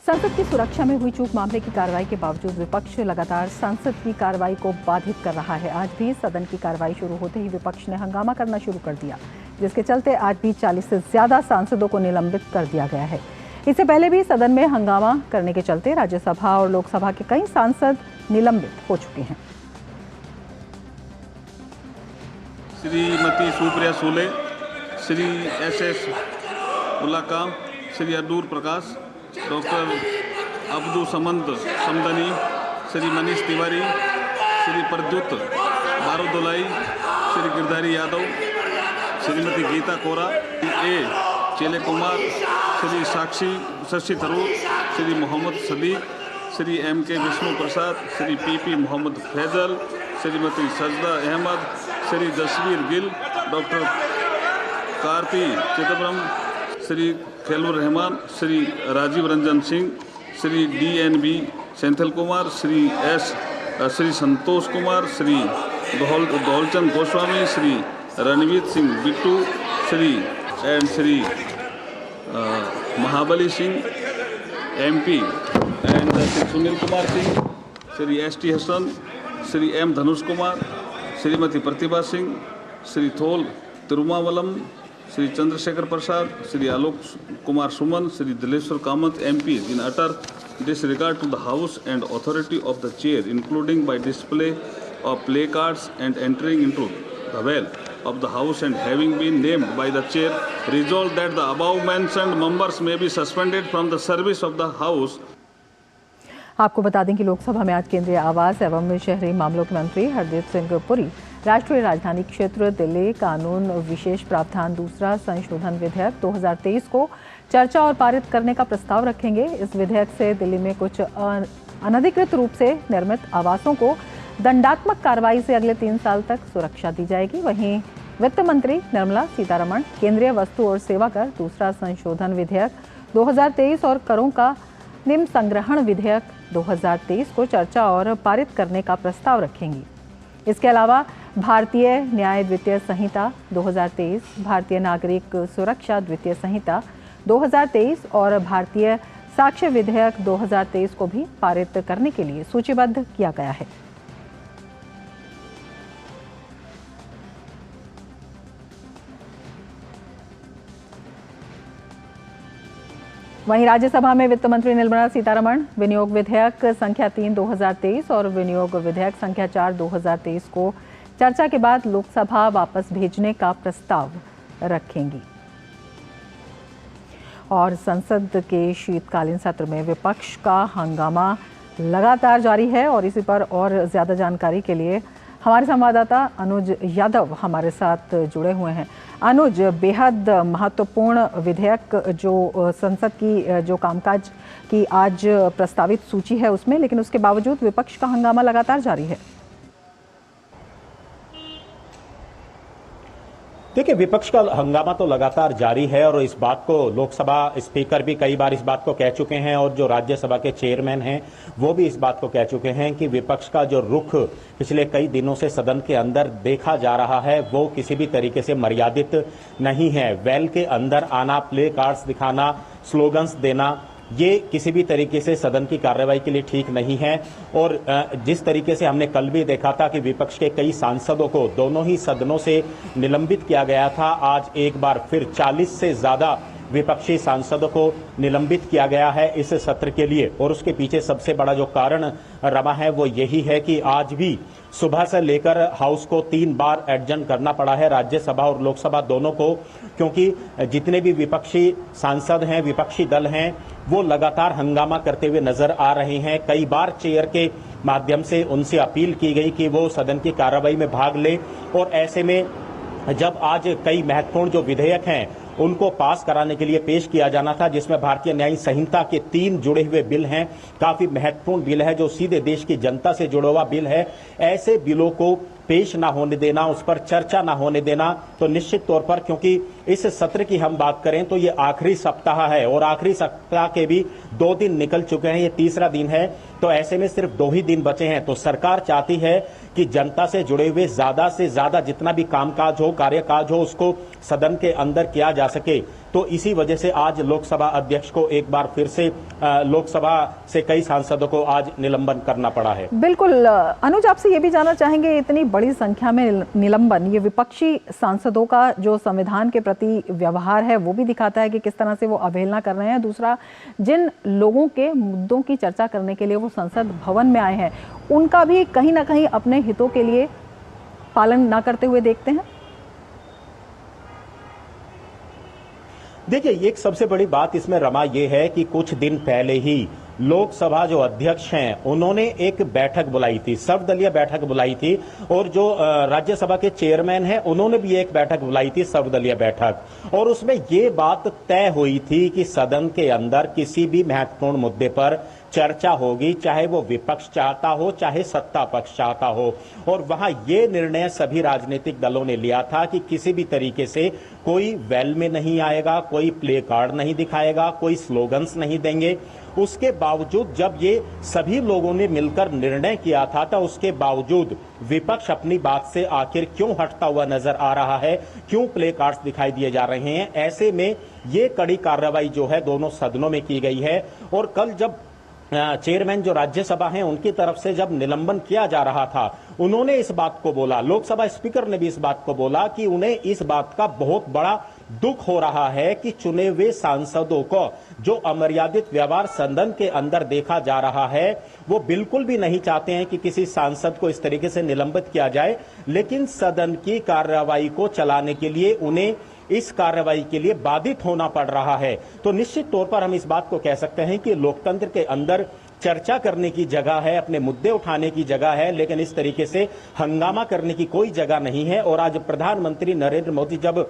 संसद की सुरक्षा में हुई चूक मामले की कार्रवाई के बावजूद विपक्ष लगातार संसद की कार्रवाई को बाधित कर रहा है। आज भी सदन की कार्रवाई शुरू होते ही विपक्ष ने हंगामा करना शुरू कर दिया, जिसके चलते आज भी 40 से ज्यादा सांसदों को निलंबित कर दिया गया है। इससे पहले भी सदन में हंगामा करने के चलते राज्यसभा और लोकसभा के कई सांसद निलंबित हो चुके हैं। Shrimati Supriya Sule, Shri SS Ullaka, Shri Adoor Prakash, doctor Abdul Samad Samadani, Shri Manish Tewari, Shri Pradyut Bordoloi, Shri Girdhari Yadav, Shrimati Geeta Kora, A Chella Kumar, Shri Sakshi Shashi Tharoor, Shri Mohammad Sadiq, Shri MK Vishnu Prasad, Shri PP Mohammad Faizal, Shrimati Sajda Ahmed, Shri Jasbir Gill, doctor Karti Chidambaram, Shri Khalilur Rahman, Shri Rajeev Ranjan Singh, Shri DNB Senthil Kumar, Shri Santosh Kumar, Shri Daulchand Goswami, Shri Ranveer Singh Bittu, Shri Mahabali Singh MP and Shri Sunil Kumar Singh, Shri ST Hasan, Shri M Dhanush Kumar, Shrimati Pratibha Singh, Shri Thol Thirumavalavan, Shri Chandrashekhar Prasad, Shri Alok Kumar Suman, Shri Dileshwar Kamait MP in utter disregard to the House and authority of the chair, including by display of placards and entering into the well of the House and having been named by the chair, resolved that the above mentioned members may be suspended from the service of the House. आपको बता दें कि लोकसभा में आज केंद्रीय आवास एवं शहरी मामलों के मंत्री हरदीप सिंह पुरी राष्ट्रीय राजधानी क्षेत्र दिल्ली कानून विशेष प्रावधान दूसरा संशोधन विधेयक 2023 को चर्चा और पारित करने का प्रस्ताव रखेंगे। इस विधेयक से दिल्ली में कुछ अनधिकृत रूप से निर्मित आवासों को दंडात्मक कार्रवाई से अगले 3 साल तक सुरक्षा दी जाएगी। वहीं वित्त मंत्री निर्मला सीतारमण केंद्रीय वस्तु और सेवा कर दूसरा संशोधन विधेयक 2023 और करों का निम्न संग्रहण विधेयक 2023 को चर्चा और पारित करने का प्रस्ताव रखेंगी। इसके अलावा भारतीय न्याय द्वितीय संहिता 2023, भारतीय नागरिक सुरक्षा द्वितीय संहिता 2023 और भारतीय साक्ष्य विधेयक 2023 को भी पारित करने के लिए सूचीबद्ध किया गया है। वहीं राज्यसभा में वित्त मंत्री निर्मला सीतारमण विनियोग विधेयक संख्या 3 2023 और विनियोग विधेयक संख्या 4 2023 को चर्चा के बाद लोकसभा वापस भेजने का प्रस्ताव रखेंगी। और संसद के शीतकालीन सत्र में विपक्ष का हंगामा लगातार जारी है और इसी पर और ज्यादा जानकारी के लिए हमारे संवाददाता अनुज यादव हमारे साथ जुड़े हुए हैं। अनुज, बेहद महत्वपूर्ण विधेयक जो संसद की जो कामकाज की आज प्रस्तावित सूची है उसमें, लेकिन उसके बावजूद विपक्ष का हंगामा लगातार जारी है। देखिए, विपक्ष का हंगामा तो लगातार जारी है और इस बात को लोकसभा स्पीकर भी कई बार इस बात को कह चुके हैं और जो राज्यसभा के चेयरमैन हैं वो भी इस बात को कह चुके हैं कि विपक्ष का जो रुख पिछले कई दिनों से सदन के अंदर देखा जा रहा है वो किसी भी तरीके से मर्यादित नहीं है। वेल के अंदर आना, प्ले कार्ड्स दिखाना, स्लोगन्स देना, ये किसी भी तरीके से सदन की कार्रवाई के लिए ठीक नहीं है। और जिस तरीके से हमने कल भी देखा था कि विपक्ष के कई सांसदों को दोनों ही सदनों से निलंबित किया गया था, आज एक बार फिर 40 से ज्यादा विपक्षी सांसदों को निलंबित किया गया है इस सत्र के लिए। और उसके पीछे सबसे बड़ा जो कारण रहा है वो यही है कि आज भी सुबह से लेकर हाउस को 3 बार एडजर्न करना पड़ा है, राज्यसभा और लोकसभा दोनों को, क्योंकि जितने भी विपक्षी सांसद हैं, विपक्षी दल हैं, वो लगातार हंगामा करते हुए नजर आ रहे हैं। कई बार चेयर के माध्यम से उनसे अपील की गई कि वो सदन की कार्रवाई में भाग ले और ऐसे में जब आज कई महत्वपूर्ण जो विधेयक हैं उनको पास कराने के लिए पेश किया जाना था, जिसमें भारतीय न्याय संहिता के 3 जुड़े हुए बिल हैं, काफी महत्वपूर्ण बिल है जो सीधे देश की जनता से जुड़ा हुआ बिल है। ऐसे बिलों को पेश ना होने देना, उस पर चर्चा ना होने देना, तो निश्चित तौर पर, क्योंकि इस सत्र की हम बात करें तो ये आखिरी सप्ताह है और आखिरी सप्ताह के भी 2 दिन निकल चुके हैं, ये तीसरा दिन है। तो ऐसे में सिर्फ 2 ही दिन बचे हैं। तो सरकार चाहती है कि जनता से जुड़े हुए ज्यादा से ज्यादा जितना भी कामकाज हो, कार्यकाज हो, उसको सदन के अंदर किया जा सके। तो इसी वजह से आज लोकसभा अध्यक्ष को एक बार फिर से लोकसभा से कई सांसदों को आज निलंबन करना पड़ा है। बिल्कुल अनुज, आपसे ये भी जानना चाहेंगे, इतनी बड़ी संख्या में निलंबन, ये विपक्षी सांसदों का जो संविधान के प्रति व्यवहार है वो भी दिखाता है कि किस तरह से वो अवहेलना कर रहे हैं। दूसरा, जिन लोगों के मुद्दों की चर्चा करने के लिए वो संसद भवन में आए हैं, उनका भी कहीं ना कहीं अपने हितों के लिए पालन ना करते हुए देखते हैं। देखिए, एक सबसे बड़ी बात इसमें रमा ये है कि कुछ दिन पहले ही लोकसभा जो अध्यक्ष हैं उन्होंने एक बैठक बुलाई थी, सर्वदलीय बैठक बुलाई थी, और जो राज्यसभा के चेयरमैन हैं उन्होंने भी एक बैठक बुलाई थी, सर्वदलीय बैठक, और उसमें ये बात तय हुई थी कि सदन के अंदर किसी भी महत्वपूर्ण मुद्दे पर चर्चा होगी, चाहे वो विपक्ष चाहता हो चाहे सत्ता पक्ष चाहता हो। और वहां ये निर्णय सभी राजनीतिक दलों ने लिया था कि किसी भी तरीके से कोई वेल में नहीं आएगा, कोई प्ले कार्ड नहीं दिखाएगा, कोई स्लोगन्स नहीं देंगे। उसके बावजूद जब ये सभी लोगों ने मिलकर निर्णय किया था, तो उसके बावजूद विपक्ष अपनी बात से आखिर क्यों हटता हुआ नजर आ रहा है, क्यों प्ले कार्ड्स दिखाई दिए जा रहे हैं। ऐसे में ये कड़ी कार्रवाई जो है दोनों सदनों में की गई है। और कल जब चेयरमैन जो राज्यसभा हैं उनकी तरफ से जब निलंबन किया जा रहा था, उन्होंने इस बात को बोला, लोकसभा स्पीकर ने भी इस बात को बोला कि उन्हें इस बात का बहुत बड़ा दुख हो रहा है कि चुने हुए सांसदों को जो अमर्यादित व्यवहार सदन के अंदर देखा जा रहा है, वो बिल्कुल भी नहीं चाहते हैं कि किसी सांसद को इस तरीके से निलंबित किया जाए, लेकिन सदन की कार्रवाई को चलाने के लिए उन्हें इस कार्रवाई के लिए बाधित होना पड़ रहा है। तो निश्चित तौर पर हम इस बात को कह सकते हैं कि लोकतंत्र के अंदर चर्चा करने की जगह है, अपने मुद्दे उठाने की जगह है, लेकिन इस तरीके से हंगामा करने की कोई जगह नहीं है। और आज प्रधानमंत्री नरेंद्र मोदी जब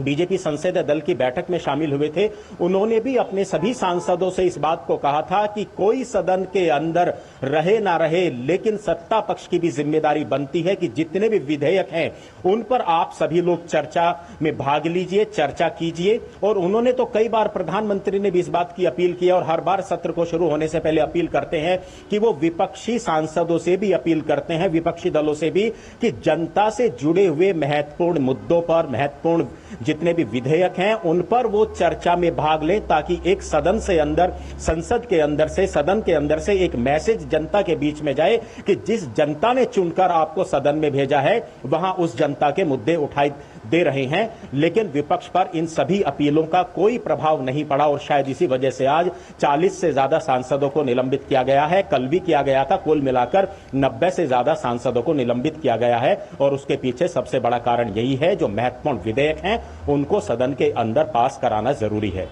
बीजेपी संसदीय दल की बैठक में शामिल हुए थे, उन्होंने भी अपने सभी सांसदों से इस बात को कहा था कि कोई सदन के अंदर रहे ना रहे, लेकिन सत्ता पक्ष की भी जिम्मेदारी बनती है कि जितने भी विधेयक हैं उन पर आप सभी लोग चर्चा में भाग लीजिए, चर्चा कीजिए। और उन्होंने तो कई बार, प्रधानमंत्री ने भी इस बात की अपील की और हर बार सत्र को शुरू होने से पहले अपील करते हैं कि वो विपक्षी सांसदों से भी अपील करते हैं, विपक्षी दलों से भी, कि जनता से जुड़े हुए महत्वपूर्ण मुद्दों पर, महत्वपूर्ण जितने भी विधेयक हैं उन पर वो चर्चा में भाग लें, ताकि एक सदन से अंदर, संसद के अंदर से, सदन के अंदर से एक मैसेज जनता के बीच में जाए कि जिस जनता ने चुनकर आपको सदन में भेजा है वहां उस जनता के मुद्दे उठाई दे रहे हैं। लेकिन विपक्ष पर इन सभी अपीलों का कोई प्रभाव नहीं पड़ा और शायद इसी वजह से आज 40 से ज्यादा सांसदों को निलंबित किया गया है। कल भी किया गया था। कुल मिलाकर 90 से ज्यादा सांसदों को निलंबित किया गया है और उसके पीछे सबसे बड़ा कारण यही है, जो महत्वपूर्ण विधेयक हैं उनको सदन के अंदर पास कराना जरूरी है।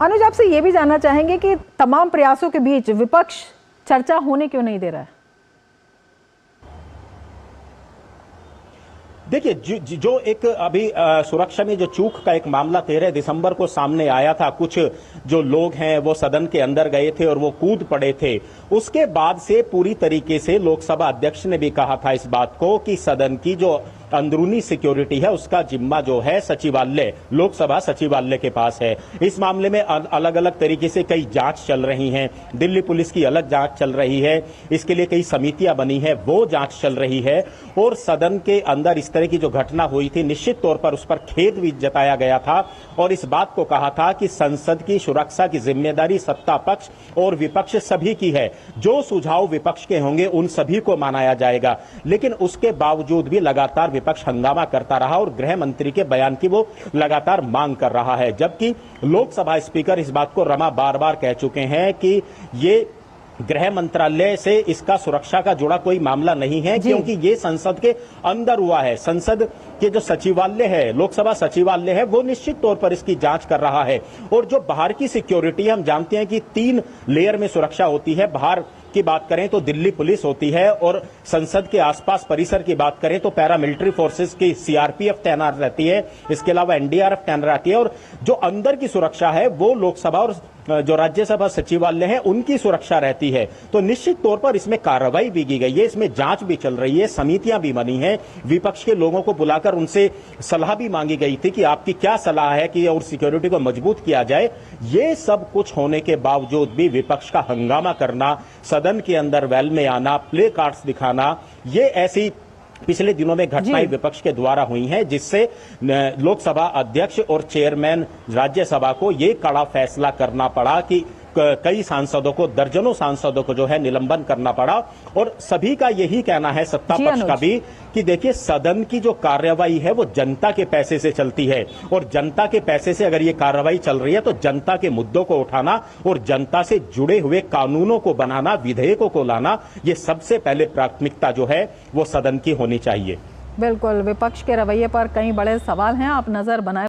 अनुज, आपसे ये भी जानना चाहेंगे कि तमाम प्रयासों के बीच विपक्ष चर्चा होने क्यों नहीं दे रहा है? देखिए, जो एक अभी सुरक्षा में जो चूक का एक मामला 13 दिसंबर को सामने आया था, कुछ जो लोग हैं वो सदन के अंदर गए थे और वो कूद पड़े थे, उसके बाद से पूरी तरीके से लोकसभा अध्यक्ष ने भी कहा था इस बात को कि सदन की जो अंदरूनी सिक्योरिटी है उसका जिम्मा जो है सचिवालय, लोकसभा सचिवालय के पास है। इस मामले में अलग अलग तरीके से कई जांच चल रही हैं। दिल्ली पुलिस की अलग जांच चल रही है, इसके लिए कई समितियां बनी है, वो जांच चल रही है। और सदन के अंदर इस तरह की जो घटना हुई थी, निश्चित तौर पर उस पर खेद भी जताया गया था और इस बात को कहा था कि संसद की सुरक्षा की जिम्मेदारी सत्ता पक्ष और विपक्ष सभी की है। जो सुझाव विपक्ष के होंगे उन सभी को माना जाएगा। लेकिन उसके बावजूद भी लगातार विपक्ष हंगामा करता रहा और गृह मंत्री के बयान की वो लगातार मांग कर रहा है, जबकि लोकसभा स्पीकर इस बात को रमा बार बार कह चुके हैं कि ये गृह मंत्रालय से इसका सुरक्षा का जुड़ा कोई मामला नहीं है, क्योंकि ये संसद के अंदर हुआ है। संसद के जो सचिवालय है, लोकसभा सचिवालय है, वो निश्चित तौर पर इसकी जांच कर रहा है। और जो बाहर की सिक्योरिटी, हम जानते हैं कि 3 लेयर में सुरक्षा होती है। बाहर की बात करें तो दिल्ली पुलिस होती है और संसद के आसपास परिसर की बात करें तो पैरामिलिट्री फोर्सेस की सीआरपीएफ तैनात रहती है, इसके अलावा एनडीआरएफ तैनात रहती है। और जो अंदर की सुरक्षा है वो लोकसभा और जो राज्यसभा सचिवालय है उनकी सुरक्षा रहती है। तो निश्चित तौर पर इसमें कार्रवाई भी की गई है, इसमें जांच भी चल रही है, समितियां भी बनी हैं, विपक्ष के लोगों को बुलाकर उनसे सलाह भी मांगी गई थी कि आपकी क्या सलाह है कि और सिक्योरिटी को मजबूत किया जाए। ये सब कुछ होने के बावजूद भी विपक्ष का हंगामा करना, सदन के अंदर वेल में आना, प्ले कार्ड्स दिखाना, ये ऐसी पिछले दिनों में घटनाएं विपक्ष के द्वारा हुई हैं, जिससे लोकसभा अध्यक्ष और चेयरमैन राज्यसभा को ये कड़ा फैसला करना पड़ा कि कई सांसदों को, दर्जनों सांसदों को जो है निलंबन करना पड़ा। और सभी का यही कहना है, सत्ता पक्ष का भी, कि देखिए सदन की जो कार्रवाई है वो जनता के पैसे से चलती है और जनता के पैसे से अगर ये कार्रवाई चल रही है तो जनता के मुद्दों को उठाना और जनता से जुड़े हुए कानूनों को बनाना, विधेयकों को लाना, ये सबसे पहले प्राथमिकता जो है वो सदन की होनी चाहिए। बिल्कुल, विपक्ष के रवैये पर कई बड़े सवाल हैं, आप नजर बनाए।